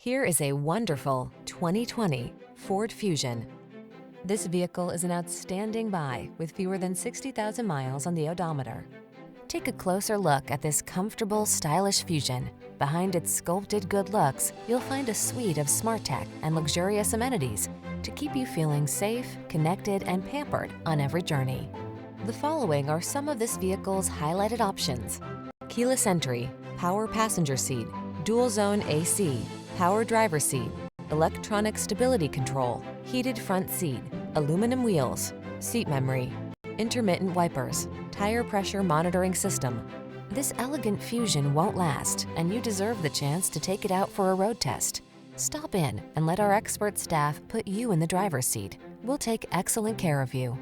Here is a wonderful 2020 Ford Fusion. This vehicle is an outstanding buy with fewer than 60,000 miles on the odometer. Take a closer look at this comfortable, stylish Fusion. Behind its sculpted good looks, you'll find a suite of smart tech and luxurious amenities to keep you feeling safe, connected, and pampered on every journey. The following are some of this vehicle's highlighted options: keyless entry, power passenger seat, dual zone AC, power driver seat, electronic stability control, heated front seat, aluminum wheels, seat memory, intermittent wipers, tire pressure monitoring system. This elegant Fusion won't last, and you deserve the chance to take it out for a road test. Stop in and let our expert staff put you in the driver's seat. We'll take excellent care of you.